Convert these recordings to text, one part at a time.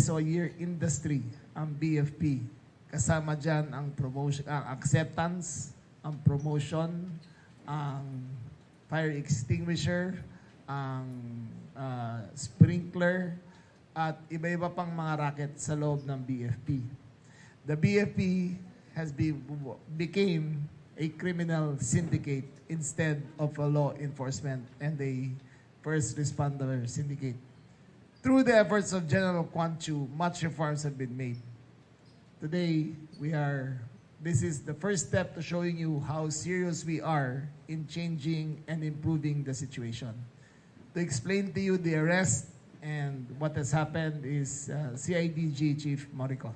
peso a year industry ang BFP. Kasama dyan ang promotion, ang acceptance, ang promotion, ang fire extinguisher, ang sprinkler, at iba-iba pang mga racket sa loob ng BFP. The BFP became a criminal syndicate instead of a law enforcement and a first responder syndicate. Through the efforts of General Quan Chu, much reforms have been made. Today, this is the first step to showing you how serious we are in changing and improving the situation. To explain to you the arrest and what has happened is CIDG Chief Morico.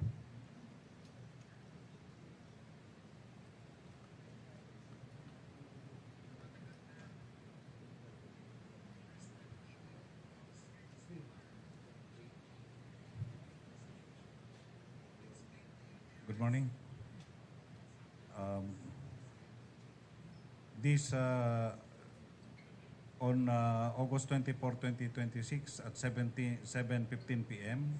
Good morning. On August 24, 2026 at 7:15 p.m.,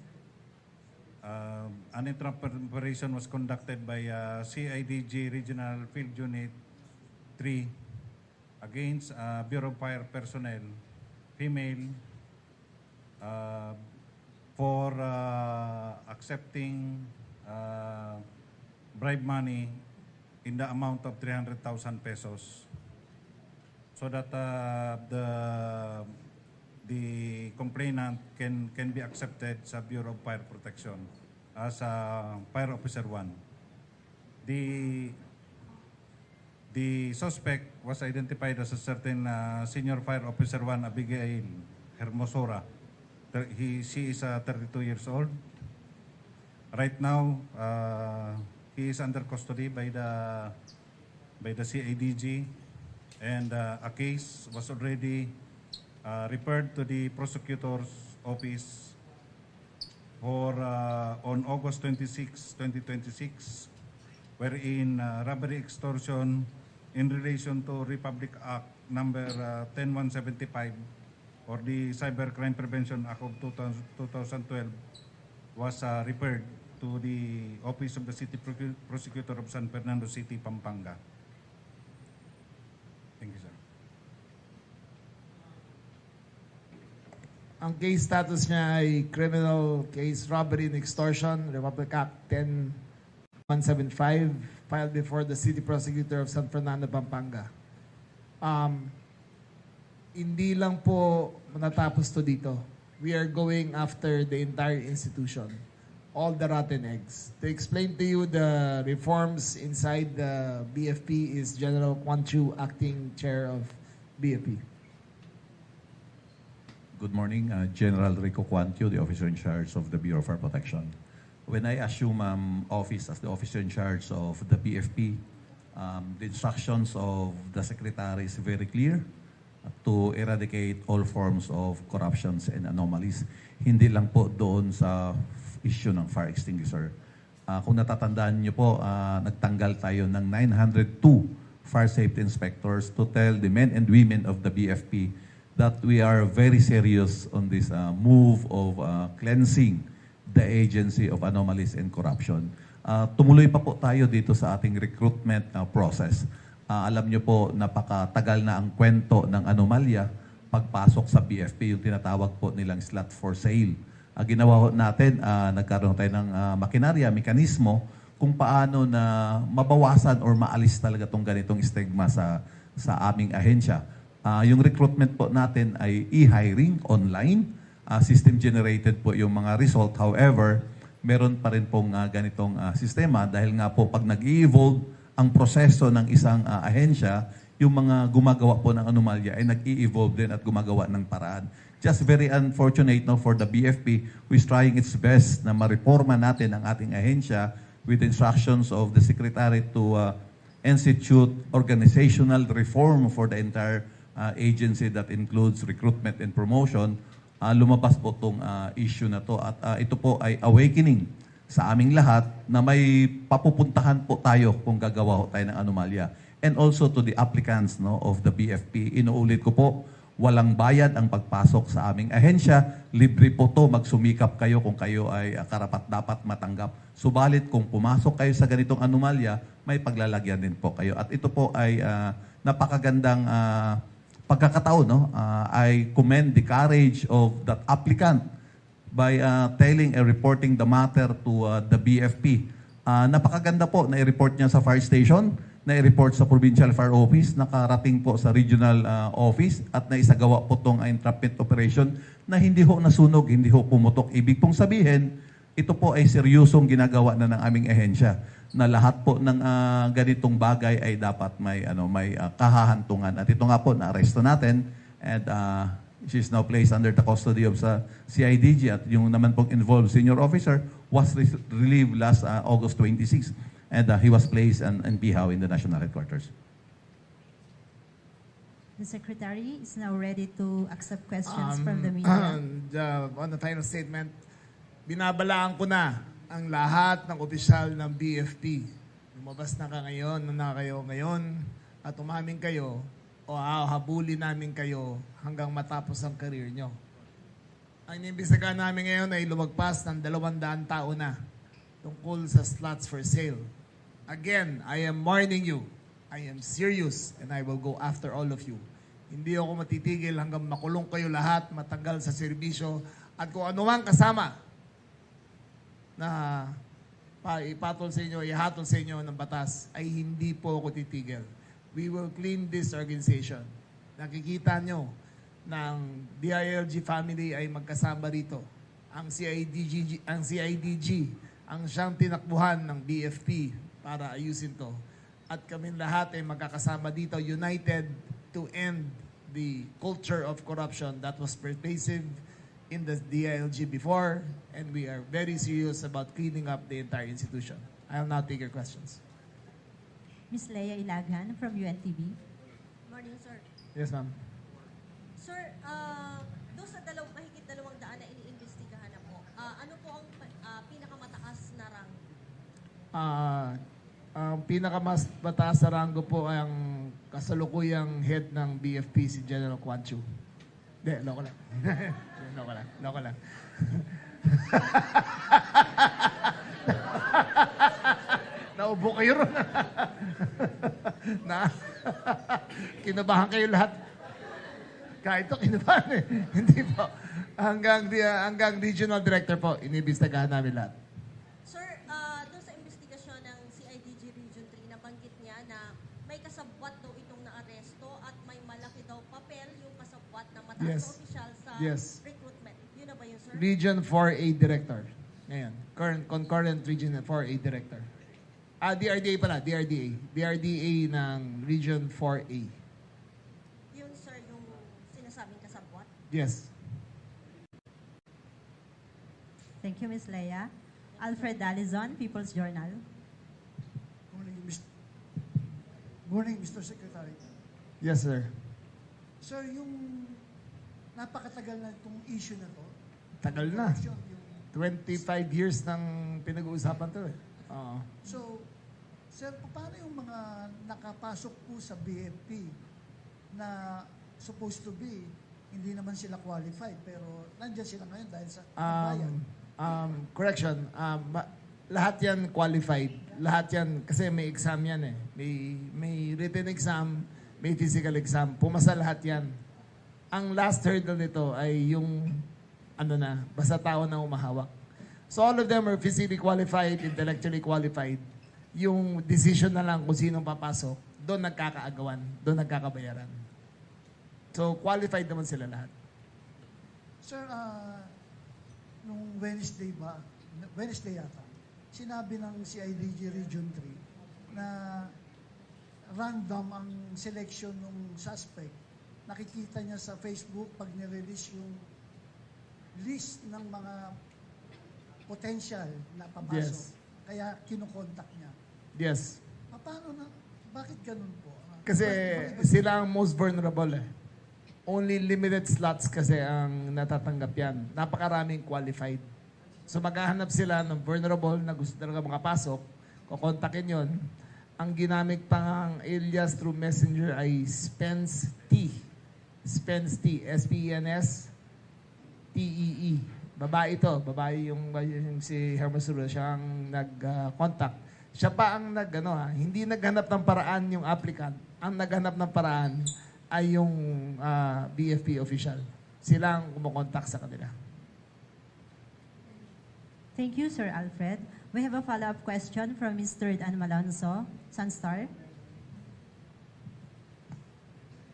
an operation was conducted by CIDG Regional Field Unit 3 against Bureau of Fire personnel, female, for accepting bribe money in the amount of 300,000 pesos so that the complainant can be accepted sa Bureau of Fire Protection as a Fire Officer 1. The suspect was identified as a certain Senior Fire Officer 1 Abigail Hermosora. She is 32 years old. Right now, he is under custody by the CIDG, and a case was already referred to the prosecutor's office for on August 26, 2026, wherein robbery extortion in relation to Republic Act number 10175 or the Cybercrime Prevention Act of 2012 was referred to the Office of the City Prosecutor of San Fernando City, Pampanga. Thank you, sir. Ang case status niya ay criminal case robbery and extortion, Republic Act 10175, filed before the City Prosecutor of San Fernando, Pampanga. Hindi lang po natapos to dito. We are going after the entire institution, all the rotten eggs. To explain to you the reforms inside the BFP is General Quan Chu, Acting Chair of BFP. Good morning, General Rico Cuantio, the officer in charge of the Bureau of Fire Protection. When I assume office as the officer in charge of the BFP, the instructions of the Secretary is very clear to eradicate all forms of corruptions and anomalies. Hindi lang po doon sa issue ng fire extinguisher. Kung natatandaan niyo po, nagtanggal tayo ng 902 fire safety inspectors to tell the men and women of the BFP that we are very serious on this move of cleansing the agency of anomalies and corruption. Tumuloy pa po tayo dito sa ating recruitment process. Alam niyo po, napakatagal na ang kwento ng anomalya pagpasok sa BFP, yung tinatawag po nilang slot for sale. Ginawa natin, nagkaroon tayo ng makinarya, mekanismo, kung paano na mabawasan or maalis talaga itong ganitong stigma sa aming ahensya. Yung recruitment po natin ay e-hiring online, system-generated po yung mga result. However, meron pa rin pong ganitong sistema dahil nga po pag nag-i-evolve ang proseso ng isang ahensya, yung mga gumagawa po ng anomalya ay nag-i-evolve din at gumagawa ng paraan. Just very unfortunate for the BFP, who is trying its best na ma-reforma natin ang ating ahensya with instructions of the Secretary to institute organizational reform for the entire agency that includes recruitment and promotion. Lumabas po itong issue na to at ito po ay awakening sa aming lahat na may papupuntahan po tayo kung gagawa tayo ng anomalya. And also to the applicants of the BFP, inuulit ko po, Walang bayad ang pagpasok sa aming ahensya. Libre po to, magsumikap kayo kung kayo ay karapat-dapat matanggap. Subalit kung pumasok kayo sa ganitong anomalya, may paglalagyan din po kayo. At ito po ay napakagandang pagkakataon. No? I commend the courage of that applicant by telling and reporting the matter to the BFP. Napakaganda po na i-report niya sa fire station, na i-report sa Provincial Fire Office, nakarating po sa Regional Office at naisagawa po itong entrapment operation na hindi ho nasunog, hindi ho pumutok. Ibig pong sabihin, ito po ay seryosong ginagawa na ng aming ahensya na lahat po ng ganitong bagay ay dapat may kahahantungan. At ito nga po, na-aresto natin and she's now placed under the custody of sa CIDG at yung naman pong involved senior officer was relieved last August 26 and he was placed in Pihaw in the National Headquarters. The Secretary is now ready to accept questions from the media. On the final statement, binabalaan ko na ang lahat ng opisyal ng BFP. Lumabas na kayo ngayon at umamin kayo o habulin namin kayo hanggang matapos ang career nyo. Ang inimbestigahan namin ngayon ay lumagpas ng 200 tao na tungkol sa slots for sale. Again, I am warning you. I am serious and I will go after all of you. Hindi ako matitigil hanggang makulong kayo lahat, matanggal sa serbisyo at kung ano mang kasama na ihatol sa inyo ng batas ay hindi po ako titigil. We will clean this organization. Nakikita nyo ng DILG family ay magkasama rito. Ang CIDG ang siyang tinakbuhan ng BFP para ayusin to. At kami lahat ay magkakasama dito, united to end the culture of corruption that was pervasive in the DILG before, and we are very serious about cleaning up the entire institution. I will now take your questions. Ms. Leia Ilaghan from UNTV. Morning, sir. Yes, ma'am. Sir, doon sa mahigit 200 na iniimbestigahan na po, ano po ang pinakamataas na rank? Ang pinakamas mataas sa ranggo po ay ang kasalukuyang head ng BFP, si General Kwan Chu. Hindi, loko lang. Loko lang. Naubo kayo ron. Kinabahan kayo lahat. Kahit ito, kinabahan eh. Hindi po. Hanggang regional director po, inibistagahan namin lahat. Sir, doon sa investigasyon ng CIDG Region 3, nabanggit niya na may kasabwat daw itong naaresto at may malaki daw papel yung kasabwat na mataas Yes. na opisyal sa Yes. recruitment. Yun na ba yun, sir? Region 4A Director. Ngayon, concurrent Region 4A Director. DRDA pala, DRDA. DRDA ng Region 4A. Yun, sir, yung sinasabing kasabwat? Yes. Thank you, Ms. Leia. Alfred Dalizon, People's Journal. Morning, Mr. Secretary. Yes, sir. Sir, yung napakatagal na itong issue na to. Tagal na. Yung 25 years nang pinag-uusapan to eh. Oo. So, sir, paano yung mga nakapasok po sa BFP na supposed to be, hindi naman sila qualified, pero nandiyan sila ngayon dahil sa bayan? Correction. Lahat yan qualified. Lahat yan, kasi may exam yan eh. May written exam, may physical exam. Pumasa lahat yan. Ang last hurdle nito ay yung, basta tao na umahawak. So all of them are physically qualified, intellectually qualified. Yung decision na lang kung sinong papasok, doon nagkakaagawan, doon nagkakabayaran. So qualified naman sila lahat. Sir, nung Wednesday yata, sinabi ng CIDG Region 3 na random ang selection ng suspect. Nakikita niya sa Facebook pag nirelease yung list ng mga potential na papasok. Yes. Kaya kinukontak niya. Yes. Bakit ganun po? Kasi sila ang most vulnerable eh. Only limited slots kasi ang natatanggap yan. Napakaraming qualified. So maghahanap sila ng vulnerable na gusto talaga makapasok, kukontakin yon. Ang ginamit pang alias through messenger ay Spence T. Spence T, S-P-E-N-S, T-E-E. Babae ito. Babae yung si Hermosura. Siya ang nag-contact. Siya pa ang hindi naghanap ng paraan yung applicant. Ang naghanap ng paraan ay yung BFP official. Sila ang kumokontak sa kanila. Thank you, Sir Alfred. We have a follow-up question from Mr. Dan Malonzo, Sunstar.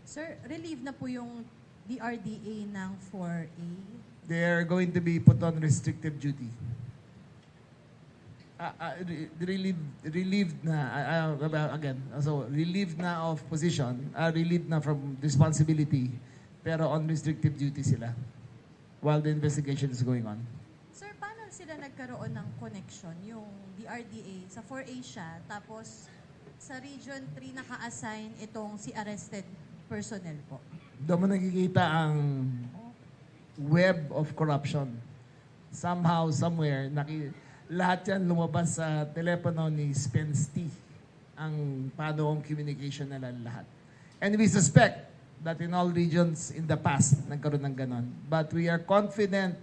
Sir, relieve na po yung DRDA ng 4A. They're going to be put on restrictive duty. Relieved na, again, so relieved na of position, relieved na from responsibility, pero on restrictive duty sila while the investigation is going on. Sir, paano sila nagkaroon ng connection? Yung DRDA, sa 4A siya, tapos sa Region 3 naka-assign itong si arrested personnel po. Doon mo nakikita ang web of corruption. Somehow, somewhere, lahat yan lumabas sa telepono ni Spence T. Ang paano ang communication nila lahat. And we suspect that in all regions in the past, nagkaroon ng ganon. But we are confident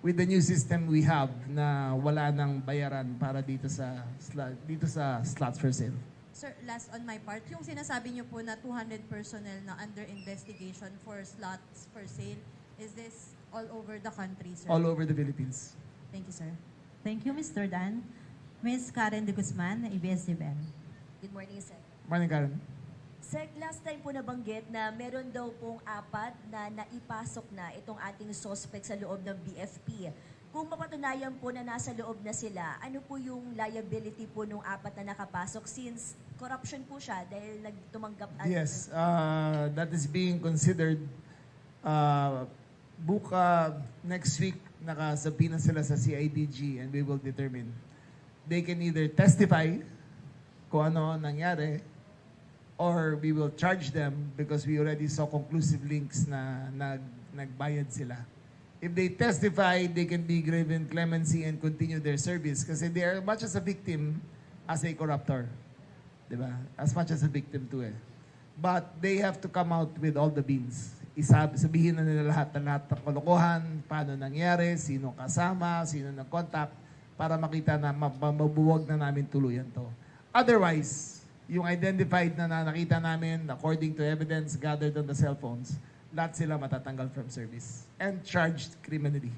with the new system we have na wala nang bayaran para dito sa slots for sale. Sir, last on my part, yung sinasabi niyo po na 200 personnel na under investigation for slots for sale, is this all over the country, sir? All over the Philippines. Thank you, sir. Thank you, Mr. Dan. Ms. Karen de Guzman, ABS-CBN. Good morning, sir. Morning, Karen. Sir, last time po nabanggit na meron daw pong 4 na naipasok na itong ating suspect sa loob ng BFP. Kung mapatunayan po na nasa loob na sila, ano po yung liability po nung 4 na nakapasok since corruption po siya dahil nagtumanggap? Yes, that is being considered. Next week, nakasabina sila sa CIDG and we will determine. They can either testify kung ano nangyari or we will charge them because we already saw conclusive links na nagbayad sila. If they testify, they can be given clemency and continue their service kasi they are much as a victim as a corruptor. Diba? As much as a victim too eh. But they have to come out with all the beans. Sabihin na nila lahat ng kalokohan, paano nangyari, sino kasama, sino nag-contact, para makita na mabuwag na namin tuluyan to. Otherwise, yung identified na nakita namin, according to evidence gathered on the cell phones, lahat sila matatanggal from service and charged criminally.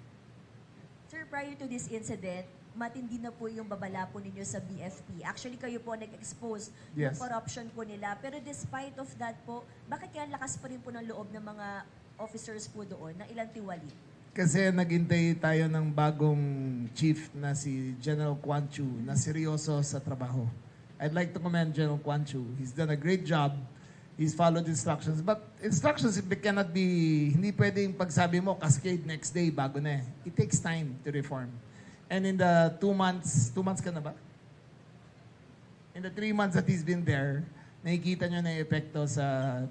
Sir, prior to this incident, matindi na po yung babala po ninyo sa BFP. Actually, kayo po nag-expose ng Yes. corruption po nila. Pero despite of that po, bakit kaya lakas pa rin po ng loob ng mga officers po doon, ng ilang tiwali? Kasi naghintay tayo ng bagong chief na si General Quan Chu na seryoso sa trabaho. I'd like to commend General Quan Chu. He's done a great job. He's followed instructions. But instructions cannot be, hindi pwedeng pagsabi mo, cascade next day, bago na eh. It takes time to reform. And in the 2 months ka na ba? In the 3 months that he's been there, nakikita nyo na yung epekto sa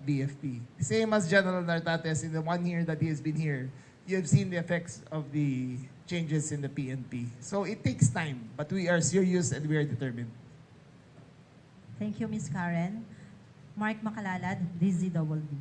BFP. Same as General Nartates, in the 1 year that he has been here, you have seen the effects of the changes in the PNP. So it takes time, but we are serious and we are determined. Thank you, Ms. Karen. Mark Makalalad, DZWB.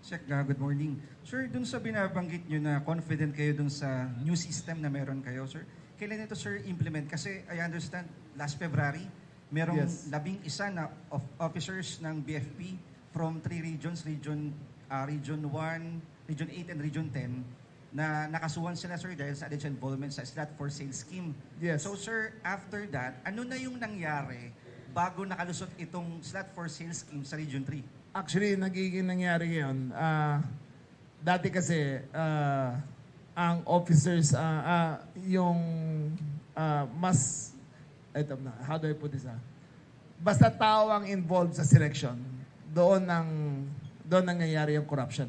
Sec, good morning. Sir, dun sa binabanggit nyo na confident kayo dun sa new system na meron kayo, sir, kailan ito, sir, implement? Kasi I understand, last February, merong Yes. 11 na officers ng BFP from 3 regions, Region 1, Region 8, and Region 10, na nakasuhan sila, sir, dahil sa alleged involvement sa slot for sale scheme. Yes. So, sir, after that, ano na yung nangyari bago nakalusot itong slot for sale scheme sa Region 3? Actually, nagiging nangyari ngayon, dati kasi, ang officers, how do I put this? Basta tao ang involved sa selection, doon nangyayari yung corruption.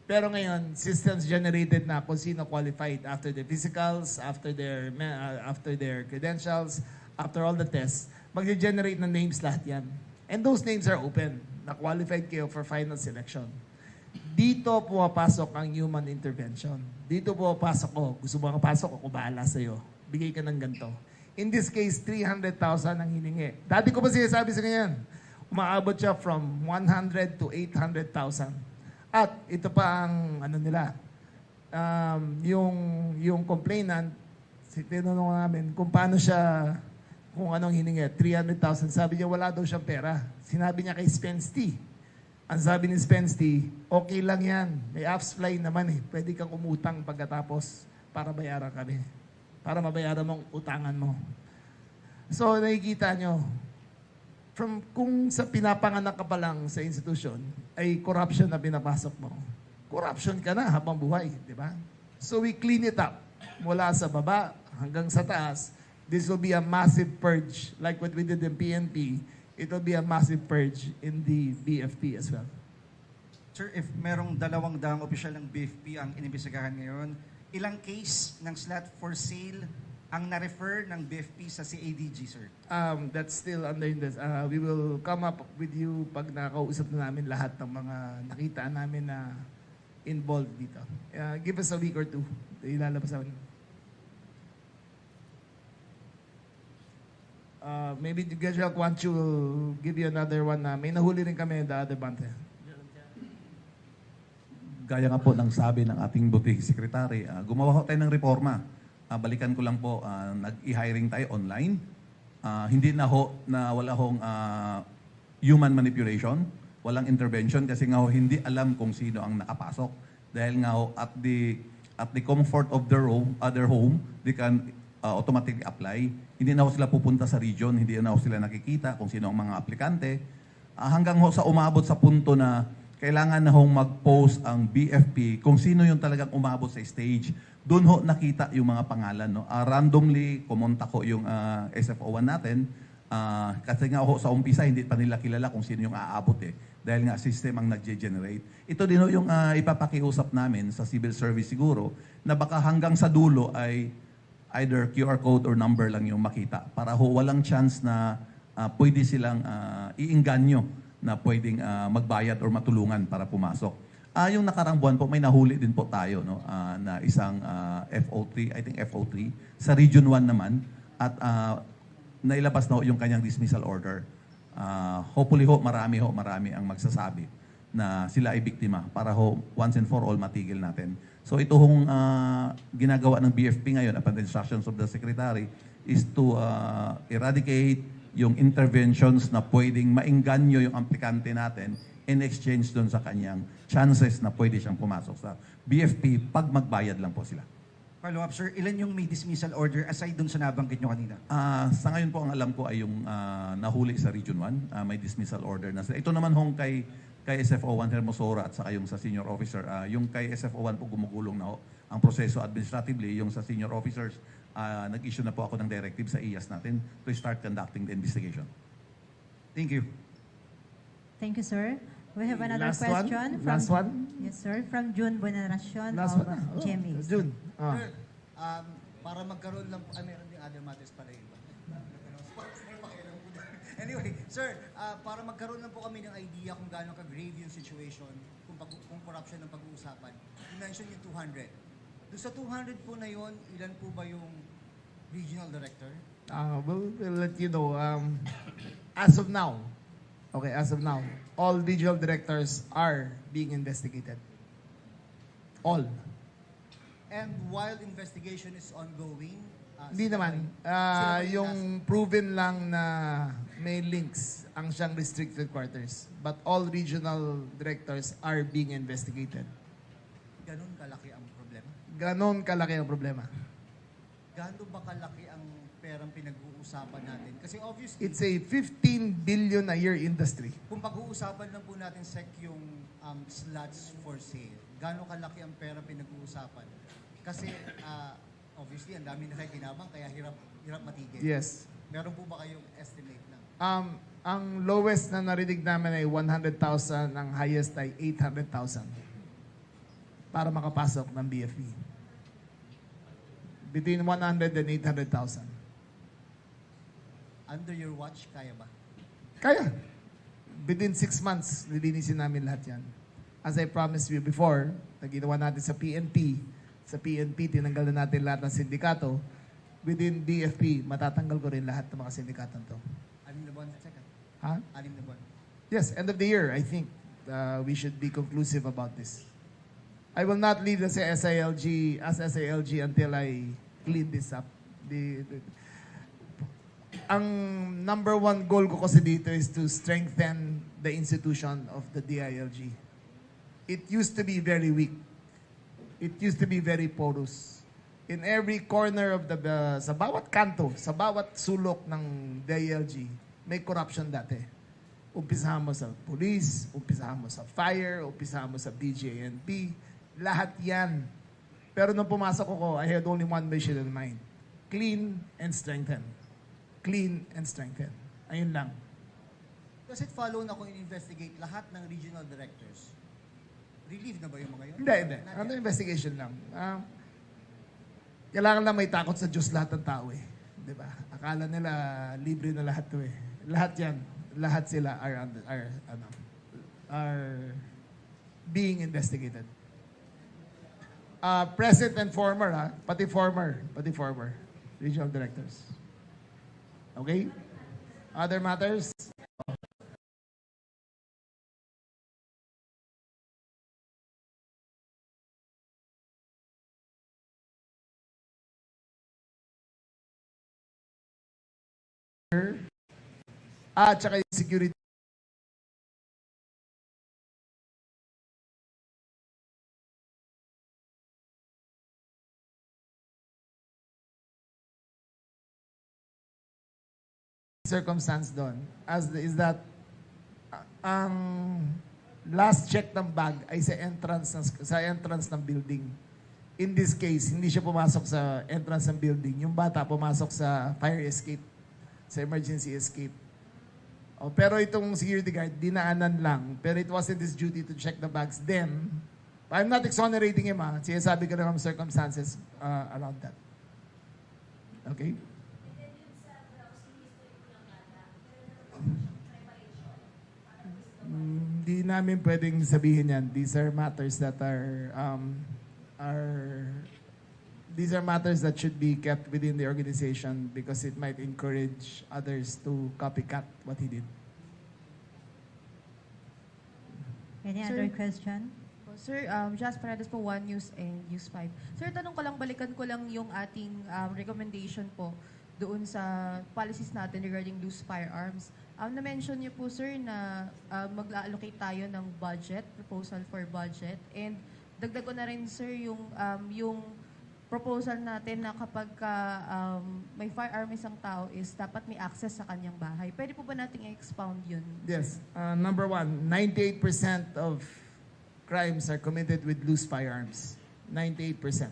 Pero ngayon, systems generated na kung sino qualified after their physicals, after their credentials, after all the tests, mag-generate na names lahat yan. And those names are open, na qualified kayo for final selection. Dito pumapasok ang human intervention. Dito pumapasok ko, gusto mo makapasok, ako bahala sa'yo. Bigay ka ng ganito. In this case, 300,000 ang hiningi. Dati ko pa sinasabi sa ganyan, Umaabot siya from 100 to 800,000. At ito pa ang ano nila, yung complainant, tinanong namin kung paano siya, kung anong hiningi, 300,000. Sabi niya wala daw siyang pera. Sinabi niya kay Spensty. Ang sabi ni Spensty, okay lang yan. May AppsFly naman eh. Pwede kang umutang pagkatapos para bayaran kami. Para mabayaran mong utangan mo. So nakikita nyo, kung sa pinapanganak ka pa lang sa institution, ay corruption na pinapasok mo. Corruption ka na habang buhay, di ba? So we clean it up. Mula sa baba hanggang sa taas, this will be a massive purge. Like what we did in PNP, it will be a massive purge in the BFP as well. Sir, if merong 200 opisyal ng BFP ang inimbestigahan ngayon, ilang case ng slot for sale ang na-refer ng BFP sa CADG, sir? That's still under this. We will come up with you pag nakausap na namin lahat ng mga nakita namin na involved dito. Give us a week or two. Ilalabas namin. Maybe General Quanchu will give you another one na may nahuli rin kami the other month. Gaya nga po ng sabi ng ating butig secretary, gumawa ho tayo ng reforma. Balikan ko lang po, nag-i-hiring tayo online. Hindi na ho, na wala hong human manipulation, walang intervention kasi nga ho, hindi alam kung sino ang nakapasok. Dahil nga ho, at the comfort of their home, they can automatically apply. Hindi na ho sila pupunta sa region, hindi na ho sila nakikita kung sino ang mga aplikante. Hanggang ho sa umabot sa punto na kailangan na hong mag-post ang BFP kung sino yung talagang umabot sa stage. Doon ho nakita yung mga pangalan. No? Randomly, kumonta ko yung SFO1 natin. Kasi nga ho sa umpisa, hindi pa nila kilala kung sino yung aabot eh. Dahil nga system ang nag-generate. Ito din ho yung ipapakiusap namin sa civil service siguro na baka hanggang sa dulo ay either QR code or number lang yung makita para ho walang chance na pwede silang iinganyo na pwedeng magbayad or matulungan para pumasok. Yung nakarang buwan po, may nahuli din po tayo no, na isang FO3, I think FO3, sa Region 1 naman at nailabas na ho yung kanyang dismissal order. Hopefully ho, marami ang magsasabi na sila ay biktima para ho once and for all matigil natin. So ito hong ginagawa ng BFP ngayon upon the instructions of the Secretary is to eradicate yung interventions na pwedeng maingganyo yung aplikante natin in exchange doon sa kanyang chances na pwede siyang pumasok sa BFP pag magbayad lang po sila. Follow up, sir, ilan yung may dismissal order aside doon sa nabanggit nyo kanina? Sa ngayon po, ang alam ko ay yung nahuli sa Region 1, may dismissal order na sila. Ito naman hong kay SFO1 Hermosora at saka yung sa senior officer. Yung kay SFO1 po gumugulong na ho ang proseso administratively. Yung sa senior officers, nag-issue na po ako ng directive sa IAS natin to start conducting the investigation. Thank you. Thank you, sir. We have another Last question. one? Last one? Yes, sir. From June Boneracion Last of one? GMA. June. Sir, para magkaroon lang, meron din other matters pala yun. Anyway, sir, para magkaroon lang po kami ng idea kung gaano ka-grave yung situation, kung corruption ang pag-uusapan, you mentioned yung 200. Doon sa 200 po na yun, ilan po ba yung regional director? We'll let you know. As of now, all regional directors are being investigated. All. And while investigation is ongoing, Hindi naman. Yung proven lang na may links ang siyang restricted quarters. But all regional directors are being investigated. ganun kalaki ang problema? Ganon kalaki ang problema. Gaano ba kalaki ang perang pinag-uusapan natin? Kasi obviously, It's a 15 billion a year industry. kung pag-uusapan lang po natin sec yung slots for sale, gaano kalaki ang pera pinag-uusapan? Kasi obviously, ang dami na kinabang, kaya hirap matigil. Yes. Meron po ba kayong estimate na? Ang lowest na narinig namin ay 100,000, ang highest ay 800,000 para makapasok ng BFP. Between 100 and 800,000. Under your watch, kaya ba? Kaya. Within 6 months, lilinisin namin lahat yan. As I promised you before, na ginawa natin sa PNP, tinanggal na natin lahat ng sindikato. Within BFP, matatanggal ko rin lahat ng mga sindikato to. 6 na buwan, second. Ha? 6 na buwan. Yes, end of the year, I think we should be conclusive about this. I will not leave the SILG as SILG until I clean this up. Ang number one goal ko kasi dito is to strengthen the institution of the DILG. It used to be very weak. It used to be very porous. In every corner of sa bawat kanto, sa bawat sulok ng DILG, may corruption dati. Umpisahan mo sa police, umpisahan mo sa fire, umpisahan mo sa BJNP, lahat yan. Pero nung pumasok ako, I had only one mission in mind. Clean and strengthen. Clean and strengthen. Ayun lang. Does it follow na kung in-investigate lahat ng regional directors? Relieve na ba yung mga yun? Hindi. Ano investigation lang. Kailangan lang may takot sa Diyos lahat ng tao eh. Di ba? Akala nila libre na lahat to eh. Lahat yan. Lahat sila are being investigated. Present and former, pati former regional directors. Okay? Other matters? Tsaka yung security. Circumstance doon is that ang last check ng bag ay sa entrance ng building. In this case, hindi siya pumasok sa entrance ng building. Yung bata pumasok sa fire escape, sa emergency escape. Pero itong security guard, dinaanan lang. Pero it wasn't his duty to check the bags. Then, I'm not exonerating him. Sinasabi ko lang ang circumstances around that. Okay? Hindi namin pwedeng sabihin yan. These are matters that these are matters that should be kept within the organization because it might encourage others to copycat what he did. Any Sir? other question? Sir, Jas Paredes po, One News and News 5. Sir, tanong ko lang, balikan ko lang yung ating recommendation po doon sa policies natin regarding loose firearms. Na-mention niyo po, sir, na mag-allocate tayo ng budget, proposal for budget. And dagdag ko na rin, sir, yung proposal natin na kapag may firearm isang tao is dapat may access sa kanyang bahay. Pwede po ba nating i-expound yun? Yes. Number one, 98% of crimes are committed with loose firearms. 98%.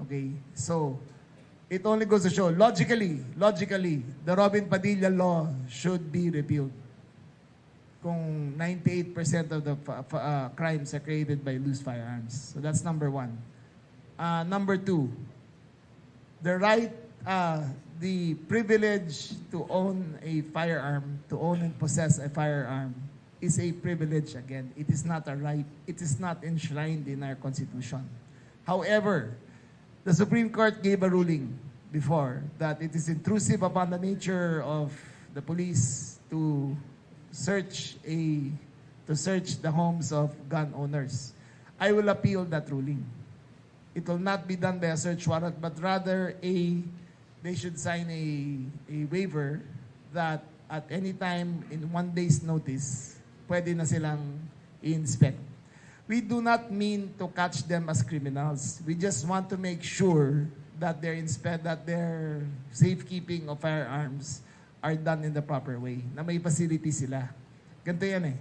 Okay? So, it only goes to show, logically, the Robin Padilla law should be repealed. Kung 98% of the crimes are created by loose firearms. So that's number one. Number two, the right, the privilege to own a firearm, to own and possess a firearm, is a privilege again. It is not a right. It is not enshrined in our Constitution. However, the Supreme Court gave a ruling before that it is intrusive upon the nature of the police to search the homes of gun owners. I will appeal that ruling. It will not be done by a search warrant, but rather they should sign a waiver that at any time in 1 day's notice, pwede na silang i-inspect. We do not mean to catch them as criminals. We just want to make sure that their safekeeping of firearms are done in the proper way, na may facility sila. Ganito yan eh.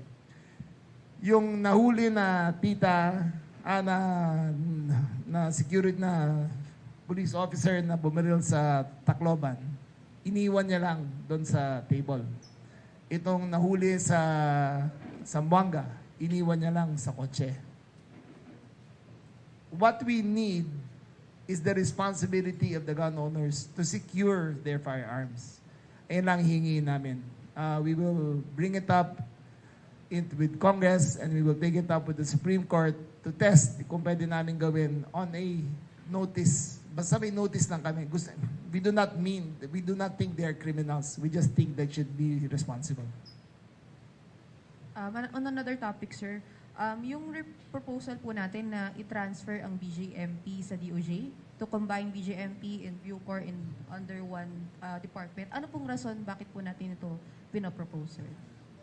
Yung nahuli na tita, na security na police officer na bumaril sa Tacloban, iniwan niya lang doon sa table. Itong nahuli sa Zamboanga, iniwan niya lang sa kotse. What we need is the responsibility of the gun owners to secure their firearms. Ayun lang hingi namin. We will bring it up with Congress and we will take it up with the Supreme Court to test kung pwede namin gawin on a notice. Basta may notice lang kami. We do not think they are criminals. We just think they should be responsible. On another topic, sir, yung proposal po natin na i-transfer ang BJMP sa DOJ to combine BJMP and Bucor under one department. Ano pong rason bakit po natin ito pinapropose, sir?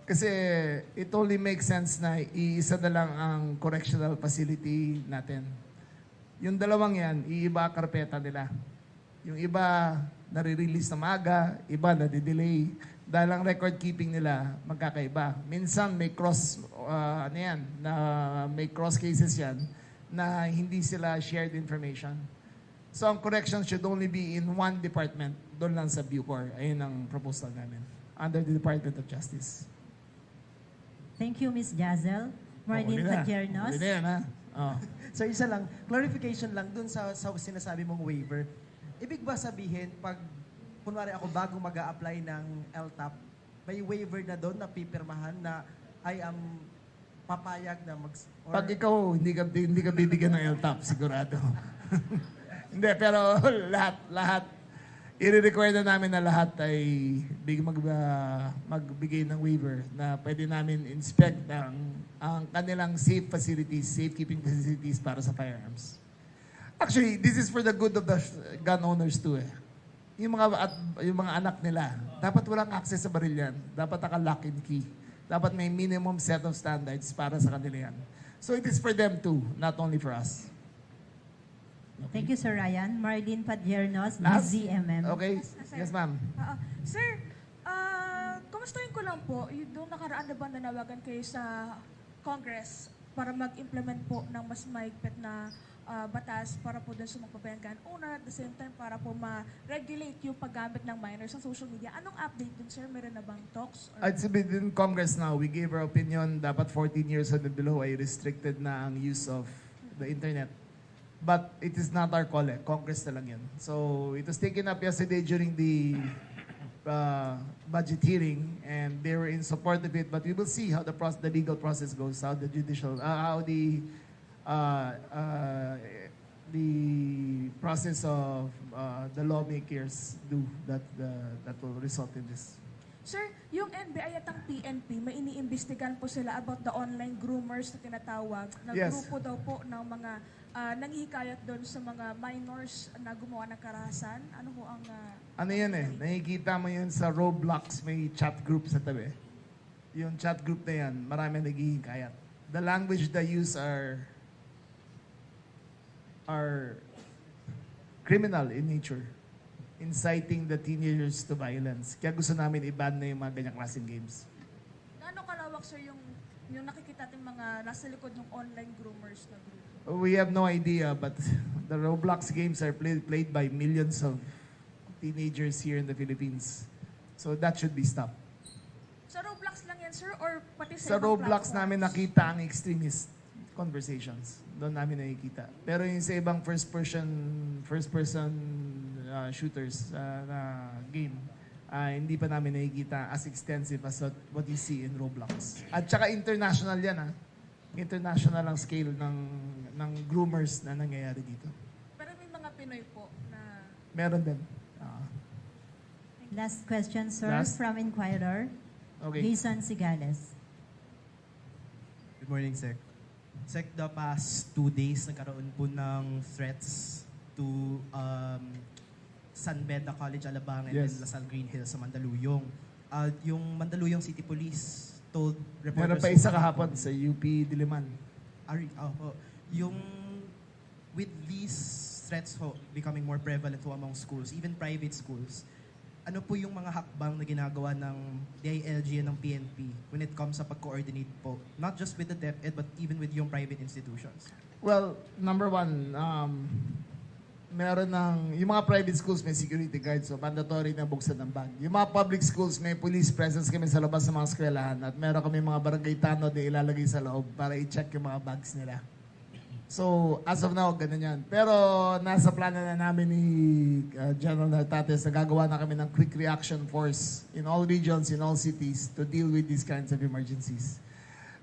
Kasi it only makes sense na iisa na lang ang correctional facility natin. Yung dalawang yan, iiba karpeta nila. Yung iba, nare-release na maaga, iba nade-delay. Dahil ang record keeping nila magkakaiba. Minsan may cross, may cross cases yan na hindi sila shared information. So ang correction should only be in one department, doon lang sa Bucor. Ayun ang proposal namin, under the Department of Justice. Thank you, Ms. Jazel. Marlene Padiernos. Huli na yan, ha? Oh. Sir, isa lang, clarification lang dun sa sinasabi mong waiver. Ibig ba sabihin, pag, kunwari ako bago mag-a-apply ng LTAP, may waiver na doon na pipirmahan na I am papayag na Pag ikaw, hindi ka bibigyan ng LTAP, sigurado. Hindi, pero lahat, i-require na namin na lahat ay magbigay ng waiver na pwede namin inspect ang kanilang safekeeping facilities para sa firearms. Actually, this is for the good of the gun owners too eh. Yung mga anak nila, dapat walang access sa baril yan. Dapat naka-lock and key. Dapat may minimum set of standards para sa kanila yan. So it is for them too, not only for us. Okay. Thank you, Sir Ryan. Marlene Padiernos, Last? DZMM. Okay. Yes, ma'am. Sir, kumustahin ko lang po, doon nakaraan na ba nanawagan kayo sa Congress para mag-implement po ng mas mahigpit na batas para po dun sa mga gun owner, at the same time para po ma-regulate yung paggamit ng minors sa social media. Anong update dun, sir? Meron na bang talks? It's in Congress now. We gave our opinion. Dapat 14 years and below ay restricted na ang use of the internet. But it is not our call eh. Congress na lang yan. So it was taken up yesterday during the budget hearing, and they were in support of it. But we will see how the legal process goes, how the process of the lawmakers do that will result in this. Sir, yung NBI at ang PNP, may iniimbestigan po sila about the online groomers na tinatawag, na grupo daw po ng mga nanghihikayat doon sa mga minors na gumawa ng karahasan. Ano ho ang... Ano yan eh, nakikita mo yun sa Roblox, may chat group sa tabi. Yung chat group na yan, marami naghihikayat. The language they use are criminal in nature, inciting the teenagers to violence. Kaya gusto namin i-ban na yung mga ganyang klaseng games. Gaano kalawak, sir, yung nakikita natin mga nasa likod ng online groomers na group? We have no idea, but the Roblox games are played by millions of teenagers here in the Philippines. So that should be stopped. Sa Roblox lang yan, sir, or pati Sa Roblox namin nakita ang extremist conversations. Doon namin nakikita. Pero yung sa ibang first-person shooters na game, hindi pa namin nakikita as extensive as what you see in Roblox. At saka international yan, international ang scale ng groomers na nangyayari dito. Pero may mga Pinoy po na... Meron din. Last question, sir, from Inquirer. Okay. Jason Sigales. Good morning, Sec. Sec, the past 2 days, nagkaroon po ng threats to San Beda College, Alabang, and then LaSalle Green Hills sa Mandaluyong. Yung Mandaluyong City Police told reporters... Meron pa isa kahapon sa UP Diliman. Yung with these threats becoming more prevalent among schools, even private schools, ano po yung mga hakbang na ginagawa ng DILG and ng PNP when it comes sa pag-coordinate po? Not just with the DepEd, but even with yung private institutions. Well, number one, meron yung mga private schools may security guards, so mandatory na buksan ng bag. Yung mga public schools, may police presence kami sa labas ng mga eskwelahan at meron kami mga barangay tanod na ilalagay sa loob para i-check yung mga bags nila. So, as of now, ganun yan. Pero nasa plano na namin ni General Nartates na gagawa na kami ng quick reaction force in all regions, in all cities to deal with these kinds of emergencies.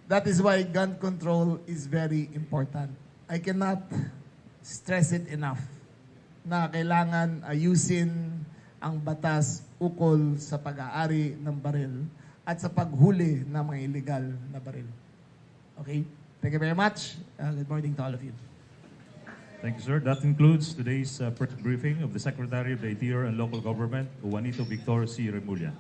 That is why gun control is very important. I cannot stress it enough na kailangan ayusin ang batas ukol sa pag-aari ng baril at sa paghuli ng mga illegal na baril. Okay? Thank you very much. Good morning to all of you. Thank you, sir. That concludes today's press briefing of the Secretary of the Interior and Local Government, Juanito Victor C. Remulla.